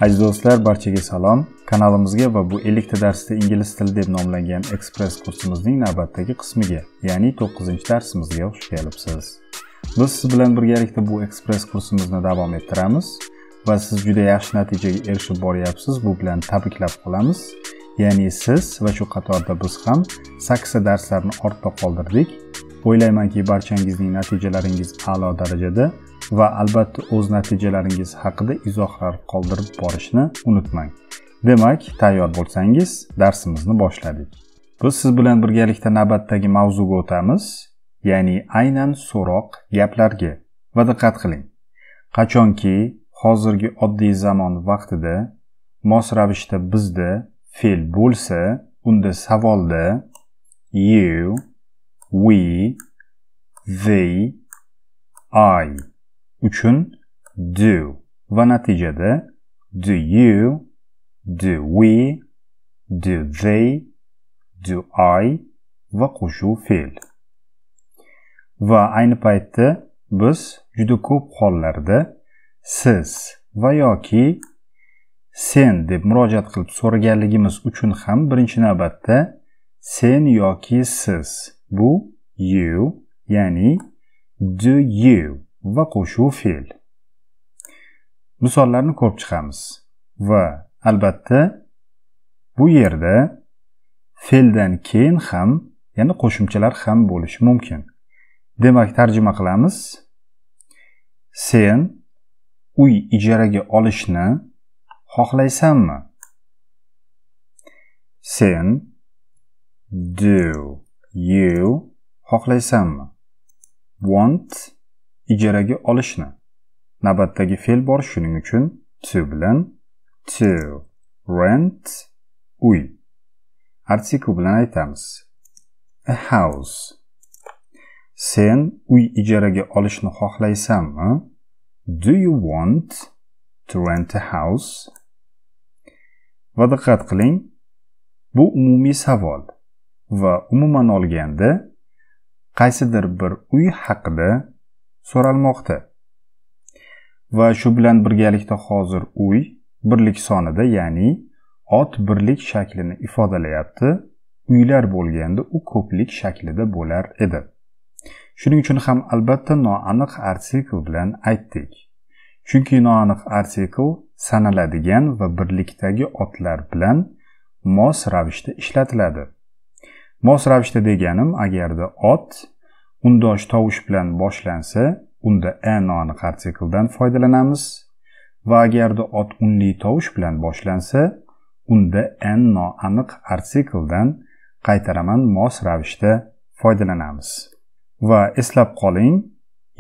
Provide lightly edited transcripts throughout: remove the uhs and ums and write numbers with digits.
Aziz do'stlar, barchaga salom. Kanalimizga va bu 50 ta darsda ingliz tili deb nomlangan Express kursimizning navbatdagi qismiga, ya'ni 9-darsimizga xush kelibsiz. Biz siz bilan birgalikda bu Express kursimizni davom ettiramiz va siz juda yaxshi natijaga erishib boryapsiz. Bu bilan tabriklab qolamiz. Ya'ni siz va shu qatorda biz ham 8 ta darslarni ortda qoldirdik. O'ylaymanki, barchangizning natijalaringiz a'lo darajada va albatta o'z natijalaringiz haqida izohlar qoldirib borishni unutmang. Demak, tayyor bo'lsangiz, darsimizni boshladik. Biz siz bilan birgalikda navbatdagi mavzuga o'tamiz, ya'ni aynan so'roq gaplarga. Va diqqat qiling. Qachonki hozirgi oddiy zamon vaqtida mos ravishda bizda fe'l bo'lsa, unda savolda you, we, they, I uchun do va natijada do you, do we, do they, do I va qo'shuv fe'l. Va ayni paytda biz juda ko'p hollarda siz va yoki sen deb murojaat qilib so'raganligimiz uchun ham birinchi navbatda sen yoki siz, bu you, ya'ni do you va qo'shuv fe'l. Misollarni ko'rib chiqamiz va albatta bu yerda fe'ldan keyin ham, ya'ni qo'shimchalar ham bo'lishi mumkin. Demak, tarjima qilamiz. Sen uy ijaraga olishni xohlaysanmi? Sen do you xohlaysanmi? Want ijaraga olishni. Navbatdagi fe'l bor, shuning uchun to bilan to. Rent uy. Artikl bilan aytamiz. A house. Sen uy ijaraga olishni xohlaysanmi? Do you want to rent a house? Va diqqat qiling, bu umumiy savol va umuman olganda qaysidir bir uy haqida so'ralmoqda. Va shu bilan birgalikda hozir uy birlik sonida, ya'ni ot birlik shaklini ifodalayapti. Uylar bo'lganda u ko'plik shaklida bo'lar edi. Shuning uchun ham albatta noaniq artikl bilan aytdik. Chunki noaniq artikl sanaladigan va birlikdagi otlar bilan mos ravishda ishlatiladi. Mos ravishda deganim, agarda ot undosh tovush bilan boshlansa, unda a noaniq artikldan foydalanamiz va agarda ot unli tovush bilan boshlansa, unda n noaniq artikldan qaytaraman mos ravishda foydalanamiz. Va eslab qoling,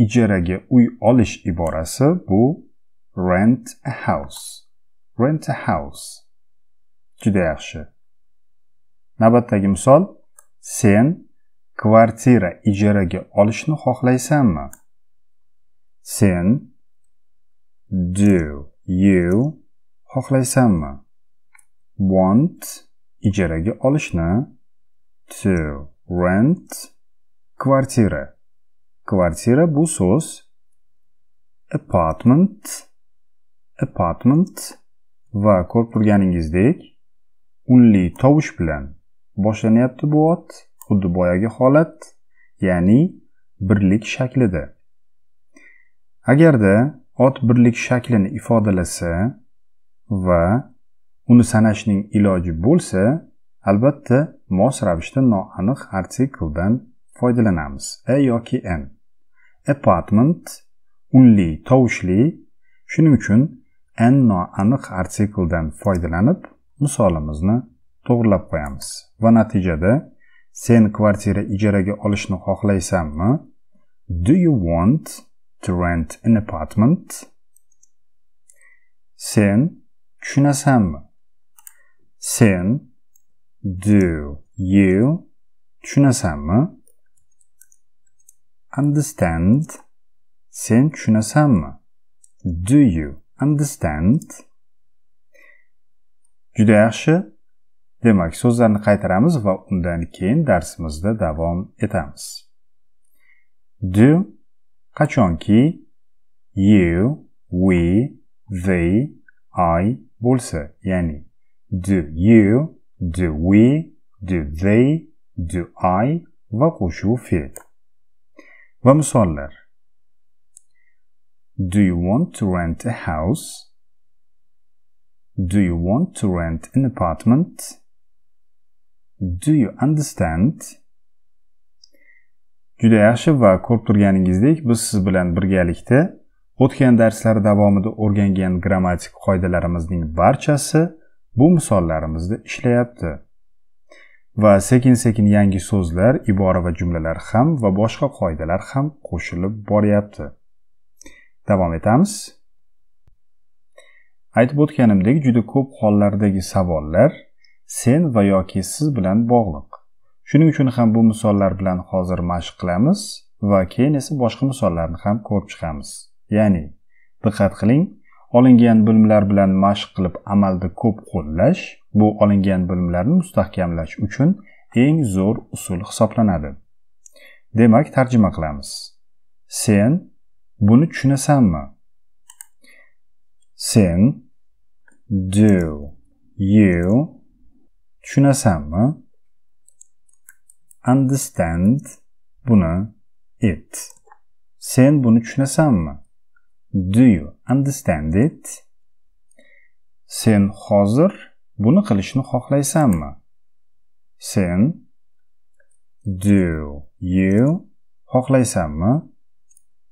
ijaraga uy olish iborasi bu rent a house. Rent a house. Juda yaxshi. Navbatdagi misol, sen kvartira ijaraga olishni xohlaysanmi? Sen do you xohlaysanmi? Want ijaraga olishni. To rent kvartira. Kvartira bu so'z apartment va ko'rib turganingizdek unli tovush bilan boshlanyapti bu ot, xuddi boyagi holat, ya'ni birlik shaklida. Agarda ot birlik shaklini ifodalasa va uni sanashning iloji bo'lsa, albatta mos ravishda noaniq artikldan foydalanamiz. A yoki n. Apartment unli tovushli, shuning uchun n noaniq artikldan foydalanib misolimizni to'g'rilab qo'yamiz. Va natijada sen kvartira ijaraga olishni xohlaysanmi? Do you want to rent an apartment? Sen tushunasanmi? Sen do you tushunasanmi? Understand. Sen tushunasanmi? Do you understand? Juda yaxshi. Demak, so'zlarni qaytaramiz va undan keyin darsimizda davom etamiz. Do qachonki you, we, they, I bo'lsa, ya'ni do you, do we, do they, do I va qo'shuv fe'l. Va misollar. Do you want to rent a house? Do you want to rent an apartment? Do you understand? Juda yaxshi va ko'rib turganingizdek, biz siz bilan birgalikda o'tgan darslar davomida o'rgangan grammatik qoidalarimizning barchasi bu misollarimizda ishlayapti. Va sekin-sekin yangi so'zlar, ibora va jumlalar ham va boshqa qoidalar ham qo'shilib boryapti. Davom etamiz. Aytib o'tganimdek, juda ko'p hollardagi savollar sen va yoki siz bilan bog'liq. Shuning uchun ham bu misollar bilan hozir mashq qilamiz va keyin esa boshqa misollarni ham ko'rib chiqamiz. Ya'ni, diqqat qiling, olingan bilimlar bilan mashq qilib amalda ko'p qo'llash bu olingan bilimlarni mustahkamlash uchun eng zo'r usul hisoblanadi. Demak, tarjima qilamiz. Sen buni tushunasanmi? Sen, do, you tushunasanmi? Understand buni it. Sen buni tushunasanmi? Do you understand it? Sen hozir buni qilishni xohlaysanmi? Sen, do you xohlaysanmi?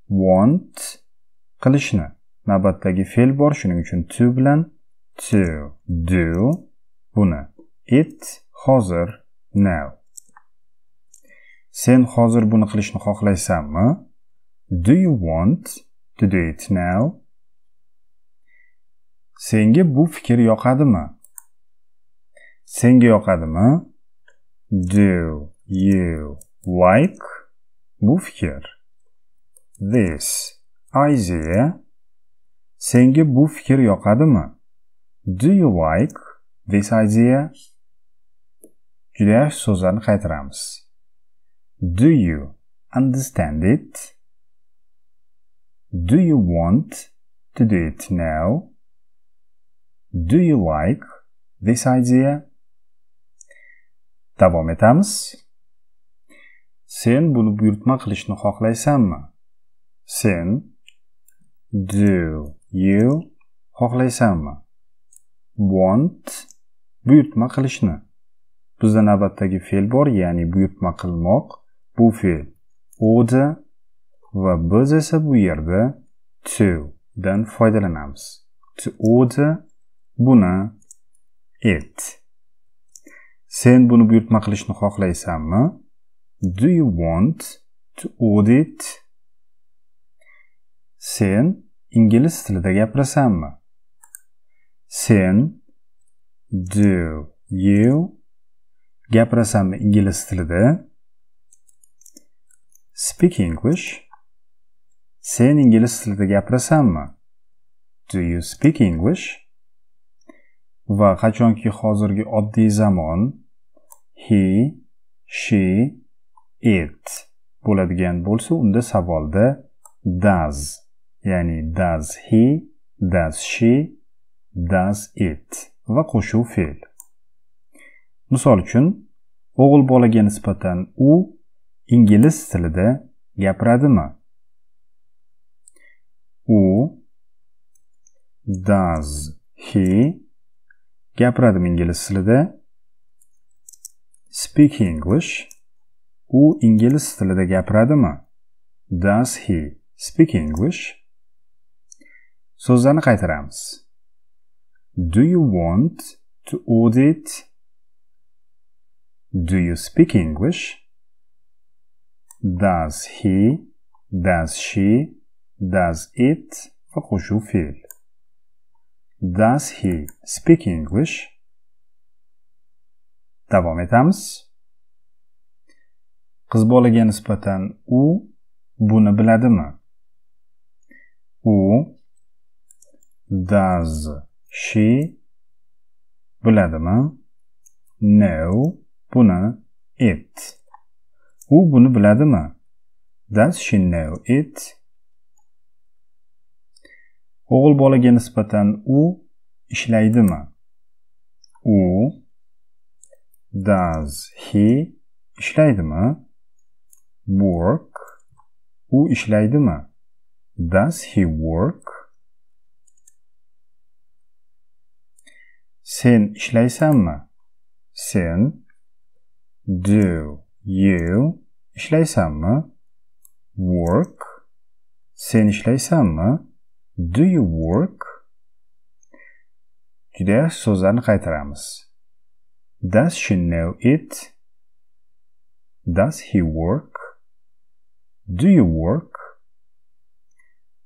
Want qilishni. Navbatdagi fe'l bor, shuning uchun to bilan to, do buni it, hozir, now. Sen hozir buni qilishni xohlaysanmi? Do you want to do it now? Senga bu fikr yoqadimi? Senga yoqadimi? Do you like bu fikr? This idea. Senga bu fikr yoqadimi? Do you like this idea? Juda yaxshi so'zlarni qaytaramiz. Do you understand it? Do you want to do it now? Do you like this idea? Davom etamiz. Sen buni buyurtma qilishni xohlaysanmi? Sen, do you xohlaysanmi? Want buyurtma qilishni. Bizda navbatdagi fe'l bor, ya'ni buyurtma qilmoq. Bu fe'l order va biz esa bu yerda to dan foydalanamiz. To order buni it. Sen buni buyurtma qilishni xohlaysanmi? Do you want to order it? Sen ingliz tilida gapirasanmi? Sen, do you gapirasanmi ingliz tilida? Speak English. Sen ingliz tilida gapirasanmi? Do you speak English? Va qachonki hozirgi oddiy zamon he, she, it bo'ladigan bo'lsa, unda savolda does, ya'ni does he, does she, does it va qo'shuv fe'l. Misol uchun, o'g'il bolaga nisbatan u ingliz tilida gapiradimi? U, does he gapiradimi ingliz tilida? Speak English. U ingliz tilida gapiradimi? Does he speak English? So'zlarni qaytaramiz. Do you want to order it? Do you speak English? Does he, does she, does it va qo'shuv fe'l. Does he speak English? Davom etamiz. Qiz bolaga nisbatan u buni biladimi? U, does she biladimi? No, buni it. U buni biladimi? Does she know it? O'g'il bolaga nisbatan u ishlaydimi? U does he ishlaydimi? Work u ishlaydimi? Does he work? Sen ishlaysanmi? Sen do you ishlaysanmi? Work sen ishlaysanmi? Do you work? Juda yaxshi so'zlarni qaytaramiz. Does she know it? Does he work? Do you work?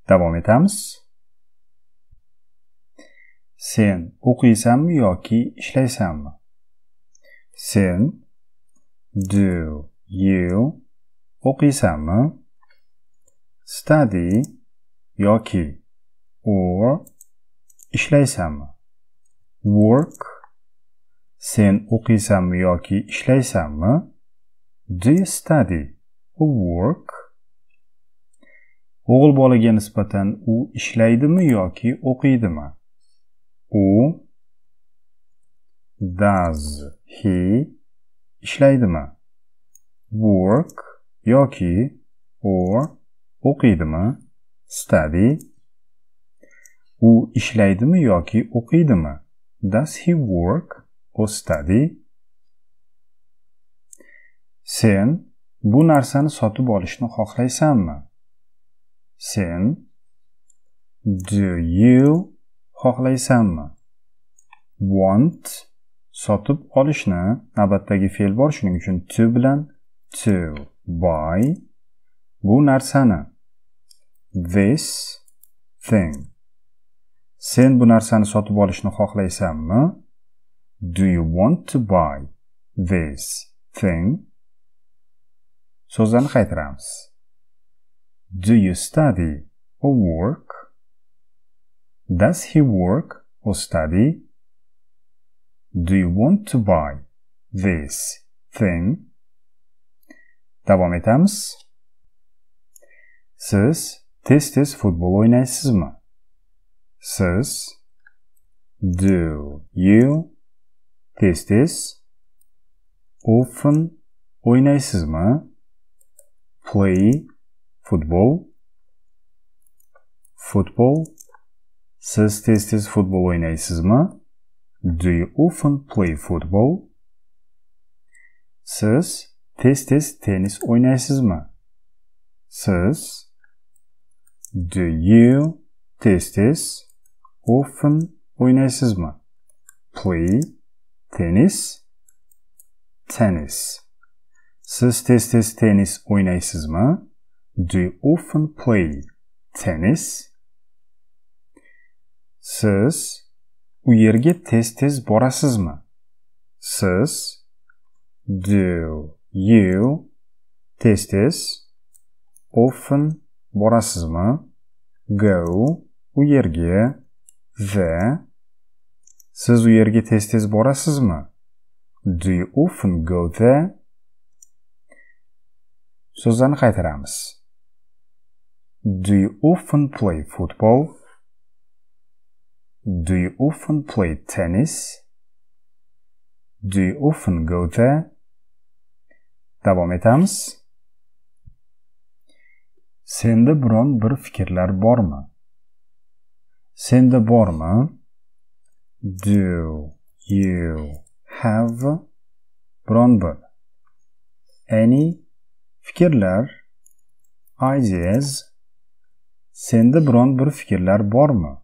Davom etamiz. Sen o'qiysanmi yoki ishlaysanmi? Sen do you o'qiysanmi? Study yoki or ishlaysanmi? Work sen o'qiysanmi yoki ishlaysanmi? Do you study or work? O'g'il bolaga nisbatan u ishlaydimi yoki o'qiydimi? U does he ishlaydimi? Work yoki or o'qiydimi? Study u ishlaydimi yoki o'qiydimi? Does he work or study? Sen bu narsani sotib olishni xohlaysanmi? Sen do you xohlaysanmi? Want sotib olishni navbatdagi fe'l bor, shuning uchun to bilan to buy bu narsani this thing. Sen bu narsani sotib olishni xohlaysanmi? Do you want to buy this thing? So'zlarni qaytaramiz. Do you study or work? Does he work or study? Do you want to buy this thing? Davom etamiz. Siz tez-tez futbol o'ynaysizmi? Siz do you tez-tez often o'ynaysizmi? Play football. Football siz tez-tez futbol o'ynaysizmi? Do you often play football? Siz tez-tez tennis o'ynaysizmi? Siz do you tez-tez often o'ynaysizmi? Play tennis. Tennis siz tez-tez tennis o'ynaysizmi? Do you often play tennis? Siz u yerga tez-tez borasizmi? Siz do you tez-tez often borasizmi? Go u yerga. The siz u yerga tez-tez borasizmi? Do you often go there? So'zlarni qaytaramiz. Do you often play football? Do you often play tennis? Do you often go there? Davom etamiz. Senda biron bir fikrlar bormi? Senda bormi? Do you have biron bir any fikrlar ideas senda biron bir fikrlar bormi?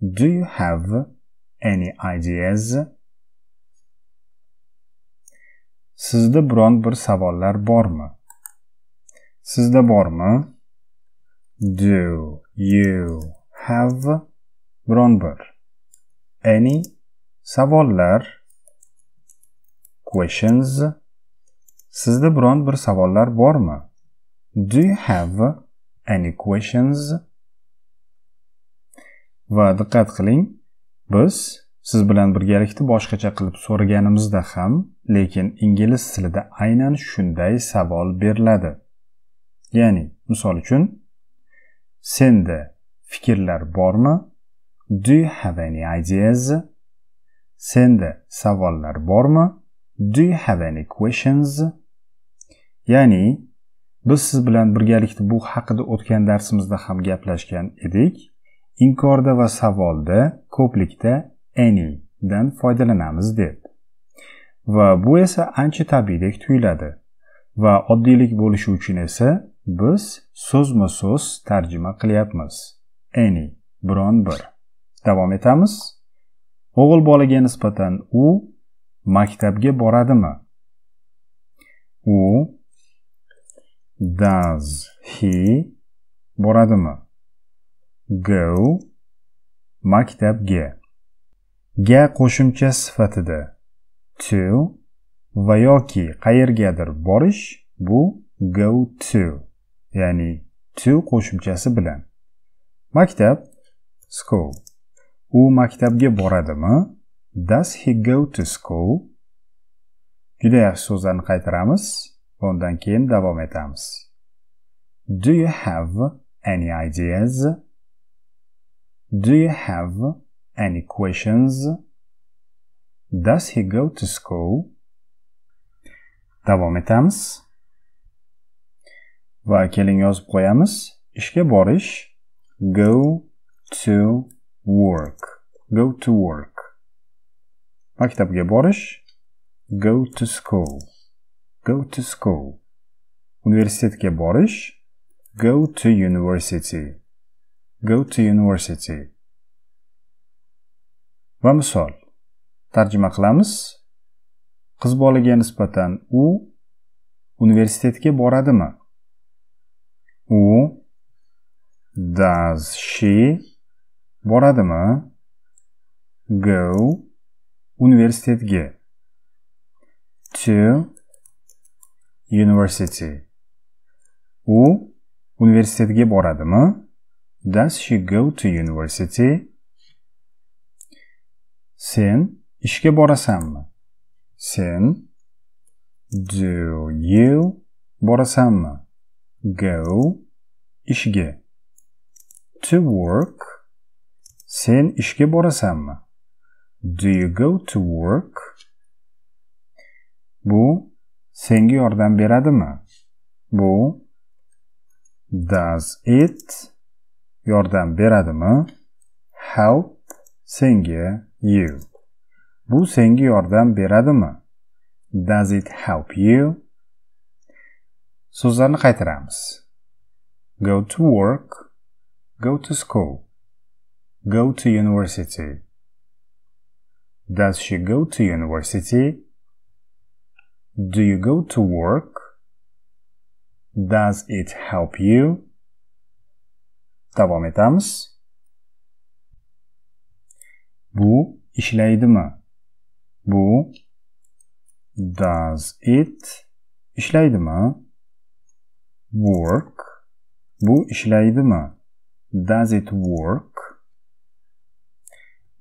Do you have any ideas? Sizda biron bir savollar bormi? Sizda bormi? Do you have biron bir any savollar questions sizda biron bir savollar bormi? Do you have any questions? Va diqqat qiling, biz siz bilan birgalikda boshqacha qilib so'raganimizda ham, lekin ingliz tilida aynan shunday savol beriladi. Ya'ni, misol uchun, senda fikrlar bormi? Do you have any ideas? Senda savollar bormi? Do you have any questions? Ya'ni biz siz bilan birgalikda bu haqida o'tgan darsimizda ham gaplashgan edik. Inkorda va savolda ko'plikda any dan foydalanamiz deb. Va bu esa ancha tabiiydek tuyuladi. Va oddiylik bo'lishi uchun esa biz so'zma-so'z tarjima qilyapmiz. Any, biron bir. Davom etamiz. O'g'il bolaga nisbatan u maktabga boradimi? U does he boradimi? Go maktabga. Ga qo'shimcha sifatida to va yoki qayergadir borish bu go to, ya'ni to qo'shimchasi bilan. Maktab school. U maktabga boradimi? Does he go to school? Juda yaxshi so'zlarni qaytaramiz. Bundan keyin davom etamiz. Do you have any ideas? Do you have any questions? Does he go to school? Davom etamiz. Va keling yozib qo'yamiz. Ishga borish go to work. Go to work. Maktabga borish go to school. Go to school. Universitetga borish go to university. Go to university. Va misol tarjima qilamiz. Qiz bolaga nisbatan u universitetga boradimi? U does she boradimi? Go universitetga. To university. U universitetga boradimi? Does she go to university? Sen ishga borasanmi? Sen do you borasanmi? Go ishga. To work. Sen ishga borasanmi? Do you go to work? Bu senga yordam beradimi? Bu does it yordam beradimi? Help senga you. Bu senga yordam beradimi? Does it help you? So'zlarni qaytaramiz. Go to work, go to school, go to university. Does she go to university? Do you go to work? Does it help you? Davom etamiz. Bu ishlaydimi? Bu does it ishlaydimi? Work. Bu ishlaydimi? Does it work?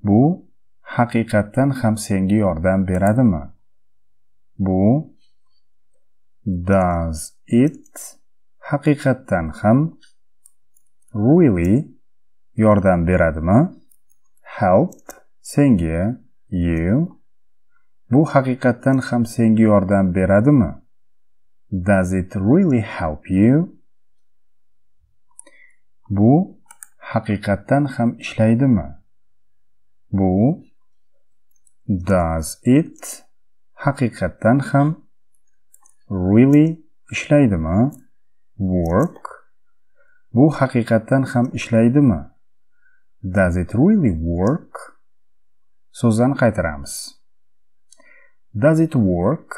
Bu haqiqatan ham senga yordam beradimi? Bu does it haqiqatan ham really yordam beradimi? Help senga you. Bu haqiqatan ham senga yordam beradimi? Does it really help you? Bu haqiqatan ham ishlaydimi? Bu does it haqiqatan ham really ishlaydimi? Work. Bu haqiqatan ham ishlaydimi? Does it really work? So'zlarni qaytaramiz. Does it work?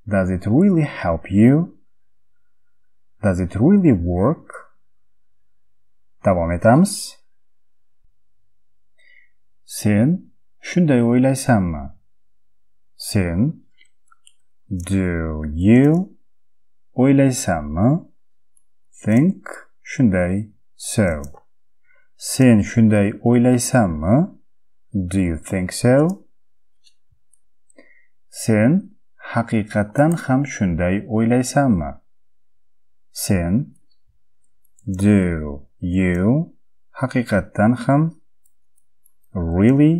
Does it really help you? Does it really work? Davom etamiz. Sen shunday o'ylaysanmi? Sen do you o'ylaysanmi? Think shunday so. Sen shunday o'ylaysanmi? Do you think so? Sen haqiqatan ham shunday o'ylaysanmi? Sen do you haqiqatdan ham really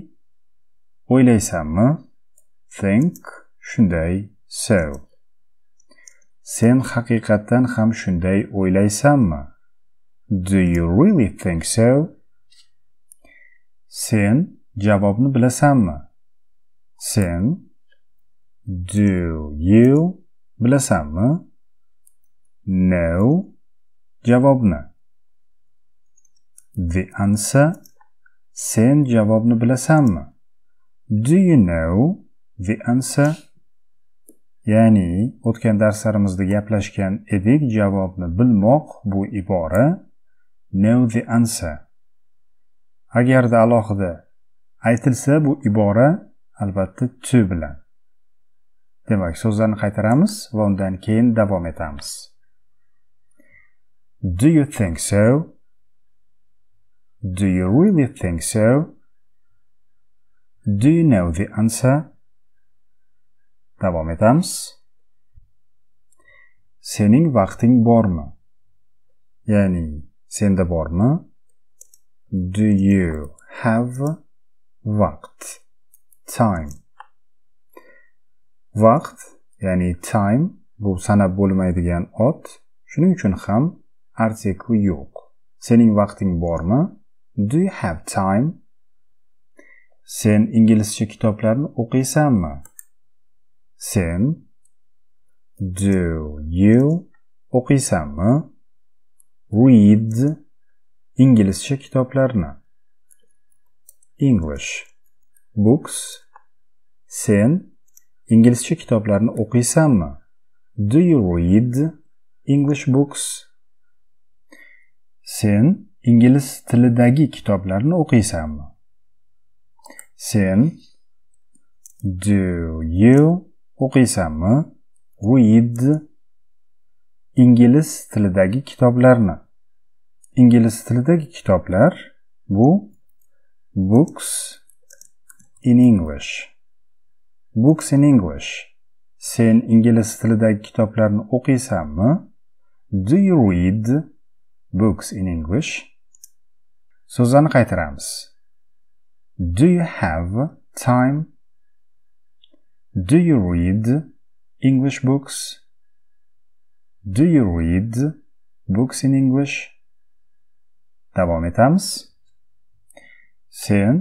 o'ylaysanmi? Think shunday so. Sen haqiqatdan ham shunday o'ylaysanmi? Do you really think so? Sen javobni bilasanmi? Sen do you bilasanmi? No javobni. The answer. Sen javobni bilasanmi? Do you know the answer? Ya'ni o'tgan darslarimizda gaplashgan edik, javobni bilmoq bu ibora know the answer. Agarda alohida aytilsa bu ibora albatta to bilan. Demak, so'zlarni qaytaramiz va undan keyin davom etamiz. Do you think so? Do you really think so? Do you know the answer? Davom etamiz. Sening vaqting bormi? Ya'ni senda bormi? Do you have vaqt? Time. Vaqt, ya'ni time bu sanab bo'lmaydigan ot, shuning uchun ham artikli yo'q. Sening vaqting bormi? Do you have time? Sen inglizcha kitoblarni o'qiysanmi? Sen do you o'qiysanmi? Read inglizcha kitoblarni. English books. Sen inglizcha kitoblarni o'qiysanmi? Do you read English books? Sen ingliz tilidagi kitoblarni o'qiysanmi? Sen do you o'qiysanmi? Read ingliz tilidagi kitoblarni. Ingliz tilidagi kitoblar bu books in English. Books in English. Sen ingliz tilidagi kitoblarni o'qiysanmi? Do you read books in English? So'zlarni qaytaramiz. Do you have time? Do you read English books? Do you read books in English? Davom etamiz. Sen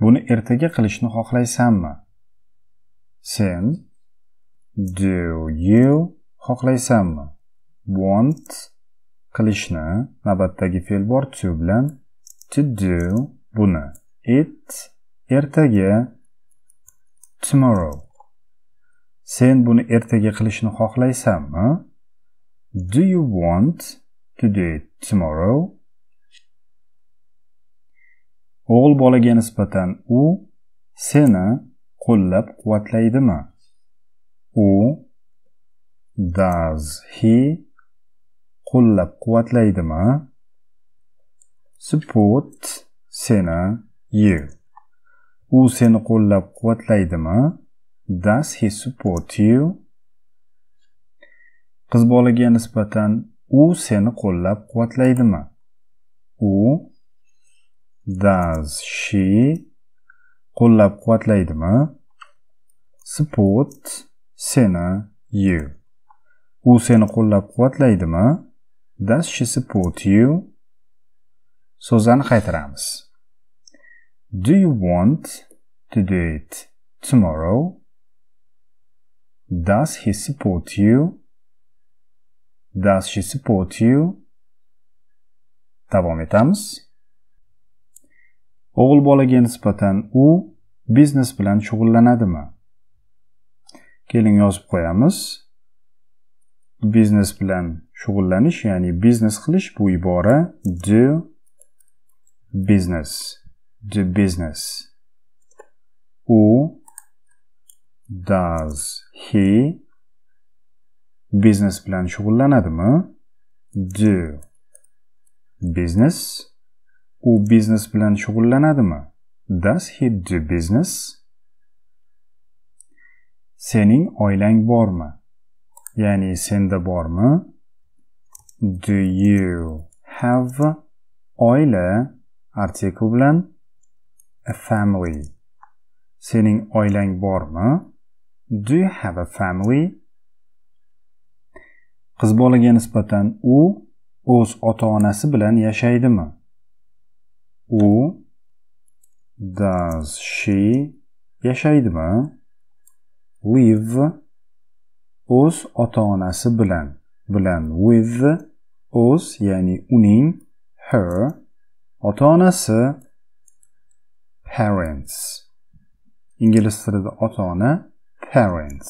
buni ertaga qilishni xohlaysanmi? Sen do you xohlaysanmi? Want qilishni navbatdagi fe'l bor to bilan, to do buni, it ertaga, tomorrow. Sen buni ertaga qilishni xohlaysanmi? Do you want to do it tomorrow? O'g'il bolaga nisbatan u seni qo'llab-quvvatlaydimi? U does he qo'llab-quvvatlaydimi? Support seni you. U seni qo'llab-quvvatlaydimi? Does he support you? Qiz bolaga nisbatan u seni qo'llab-quvvatlaydimi? U does she qo'llab-quvvatlaydimi? Support seni you. U seni qo'llab-quvvatlaydimi? Does she support you? So'zlarni qaytaramiz. Do you want to do it tomorrow? Does he support you? Does she support you? Davom etamiz. O'g'il bolaga nisbatan u biznes bilan shug'ullanadimi? Keling yozib qo'yamiz. Biznes bilan shug'ullanish, ya'ni biznes qilish bu ibora do business. Do business. U does he biznes bilan shug'ullanadimi? Do business. U biznes bilan shug'ullanadimi? Does he do business? Sening oilang bormi? Ya'ni senda bormi? Do you have oila article bilan a family. Sening oilang bormi? Do you have a family? Qiz bolaga nisbatan u o'z ota-onasi bilan yashaydimi? U does she yashaydimi? Live o'z ota-onasi bilan with o'z ya'ni uning her ota-onasi parents. Ingliz tilida ota-ona parents.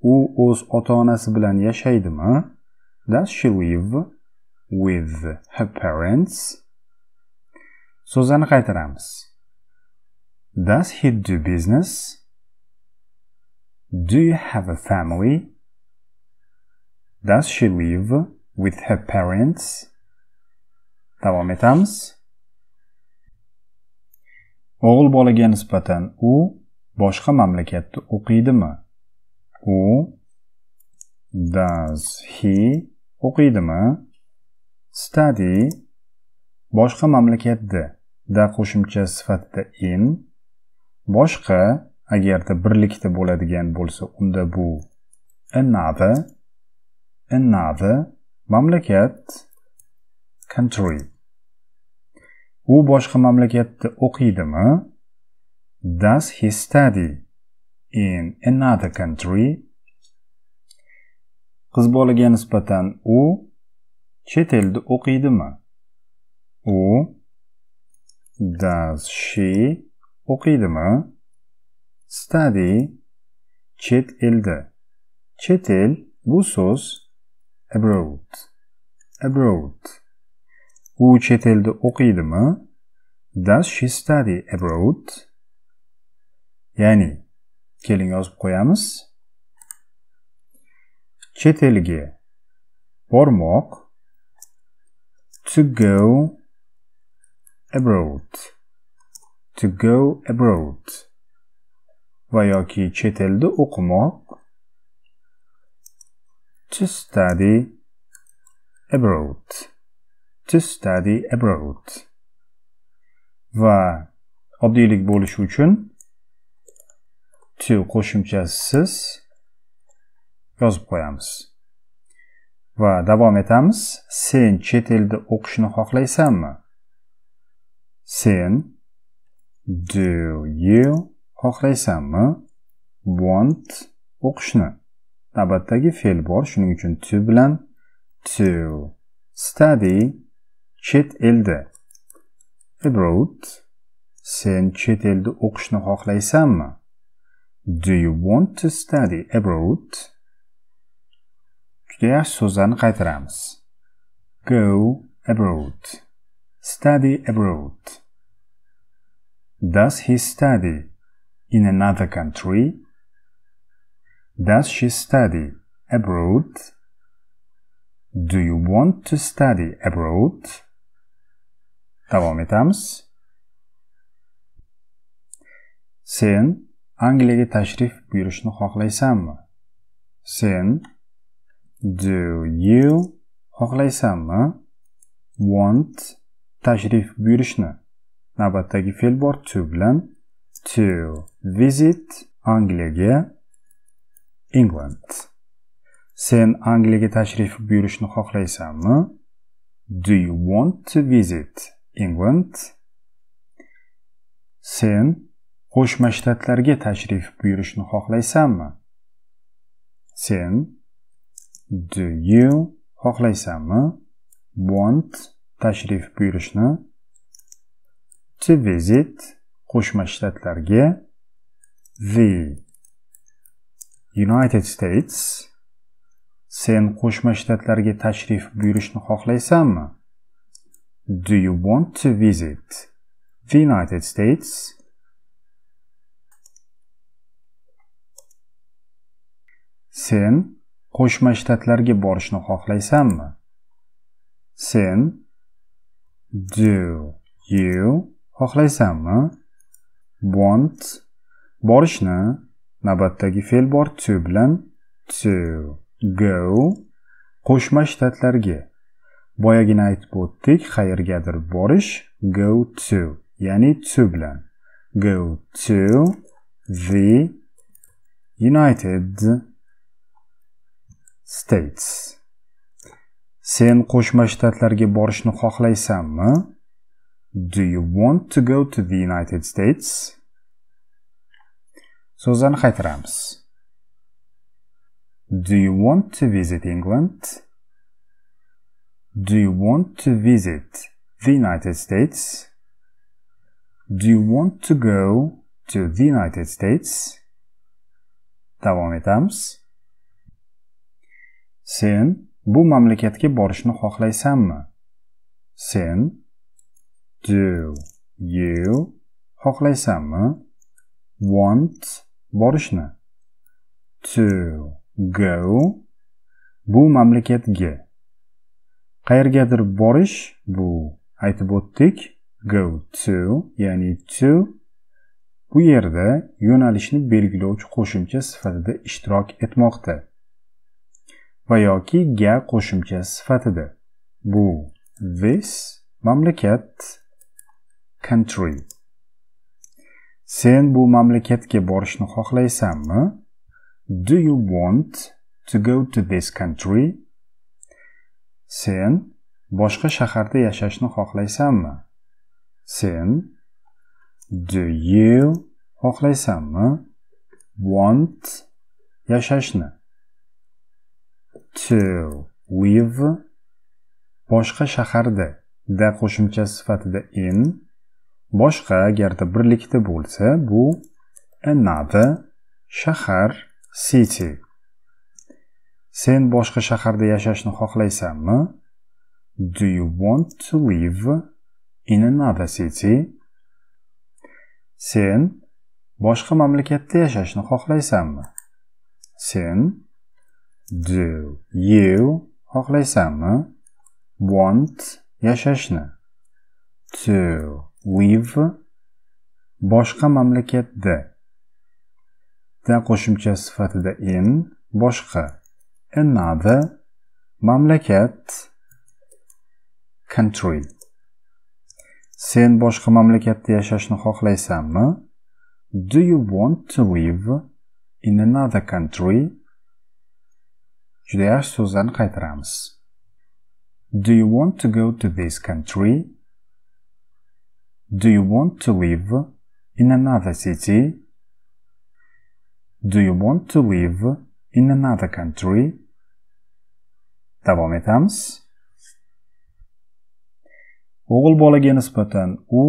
U o'z ota-onasi bilan yashaydimi? Does she live with her parents? So'zlarni qaytaramiz. Does he do business? Do you have a family? Does she live with her parents? Davom etamiz. O'g'il bolaga nisbatan u boshqa mamlakatda o'qiydimi? U does he o'qiydimi? Study boshqa mamlakatda da qo'shimcha sifatida in. Boshqa agarda birlikda bo'ladigan bo'lsa unda bu another mamlakat country. U boshqa mamlakatda o'qiydimi? Does he study in another country? Qiz bolaga nisbatan u chet elda o'qiydimi? U does she o'qiydimi? Study chet elda. Chet el bu so'z abroad. U chet elda o'qiydimi? Does she study abroad? Ya'ni keling yozib qo'yamiz. Chet elga bormoq to go abroad va yoki chet elda o'qimoq to study abroad va oddiylik bo'lishi uchun to qo'shimchasiz yozib qo'yamiz va davom etamiz. Sen chet elda o'qishni xohlaysanmi? Sen do you xohlaysanmi? Want o'qishni. Navbatdagi fe'l bor, shuning uchun to bilan to study chet elda abroad. Sen chet elda o'qishni xohlaysanmi? Do you want to study abroad? Juda yaxshi so'zlarni qaytaramiz. Go abroad. Study abroad. Does he study in another country? Does she study abroad? Do you want to study abroad? Davom etamiz. Sen Angliyaga tashrif buyurishni xohlaysanmi? Sen do you xohlaysanmi? Want tashrif buyurishni. Navbatdagi fe'l bor to bilan to visit Angliyaga England. Sen Angliyaga tashrif buyurishni xohlaysanmi? Do you want to visit England? Sen Qo'shma Shtatlarga tashrif buyurishni xohlaysanmi? Sen do you xohlaysanmi? Want tashrif buyurishni. To visit Qo'shma Shtatlarga the United States. Sen Qo'shma Shtatlarga tashrif buyurishni xohlaysanmi? Do you want to visit the United States? Sen Qo'shma Shtatlarga borishni xohlaysanmi? Sen do you xohlaysanmi? Want borishni. Navbatdagi fe'l bor to bilan to go Qo'shma Shtatlarga. Boyagina aytib o'tdik, qayergadir borish go to, ya'ni to bilan. Go to the United States. Sen Qo'shma Shtatlarga borishni xohlaysanmi? Do you want to go to the United States? So'zlarni qaytaramiz. Do you want to visit England? Do you want to visit the United States? Do you want to go to the United States? Davom etamiz. Sen bu mamlakatga borishni xohlaysanmi? Sen do you xohlaysanmi? Want borishni. To go bu mamlakatga. Qayergadir borish bu aytib o'tdik. Go to ya'ni to bu yerda yo'nalishni belgilovchi qo'shimcha sifatida ishtirok etmoqda. Va yoki ga qo'shimcha sifatida. Bu this mamlakat country. Sen bu mamlakatga borishni xohlaysanmi? Do you want to go to this country? Sen boshqa shaharda yashashni xohlaysanmi? Sen do you xohlaysanmi? Want yashashni. To live boshqa shaharda da qo'shimcha sifatida in. Boshqa agarda birlikda bo'lsa bu another shahar city. Sen boshqa shaharda yashashni xohlaysanmi? Do you want to live in another city? Sen boshqa mamlakatda yashashni xohlaysanmi? Sen do you xohlaysanmi? Want yashashni. To live boshqa mamlakatda da qo'shimcha sifatida in boshqa another mamlakat country. Sen boshqa mamlakatda yashashni xohlaysanmi? Do you want to live in another country? Juda yaxshi, so'zlarni qaytaramiz. Do you want to go to this country? Do you want to live in another city? Do you want to live in another country? Davom etamiz. O'g'il bolaga nisbatan u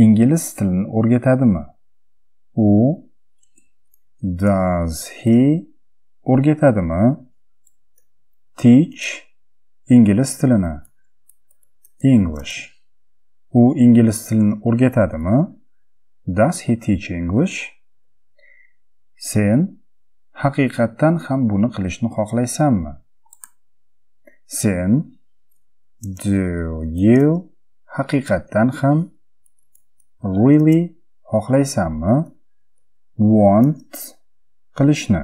ingliz tilini o'rgatadimi? U does he o'rgatadimi? Teach ingliz tilini. English. U ingliz tilini o'rgatadimi? Does he teach English? Sen haqiqatan ham buni qilishni xohlaysanmi? Sen do you haqiqatan ham really xohlaysanmi? Want qilishni.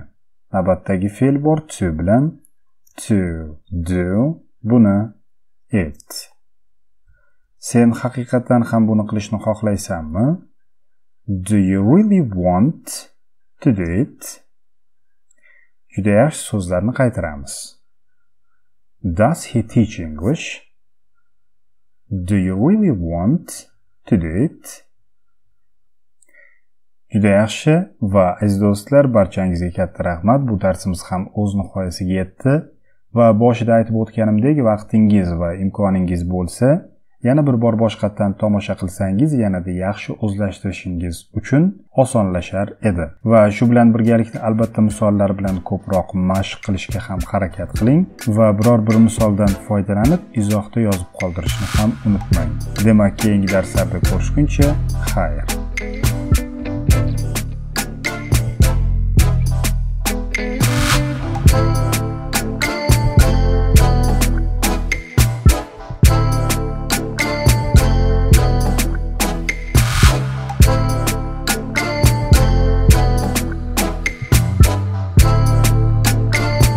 Navbatdagi fe'l bor to bilan. To do buni it. Sen haqiqatan ham buni qilishni xohlaysanmi? Do you really want to do it? Juda yaxshi, so'zlarni qaytaramiz. Does he teach English? Do you really want to do it? Juda yaxshi va aziz do'stlar, barchangizga katta rahmat. Bu darsimiz ham o'z nihoyasiga yetdi va boshida aytib o'tganimdek, vaqtingiz va imkoningiz bo'lsa, yana bir bor boshqatdan tomosha qilsangiz yanada yaxshi o'zlashtirishingiz uchun osonlashar edi. Va shu bilan birgalikda albatta misollar bilan ko'proq mashq qilishga ham harakat qiling va biror bir misoldan foydalanib izohda yozib qoldirishni ham unutmang. Demak, keyingi darslarda ko'rishguncha xayr.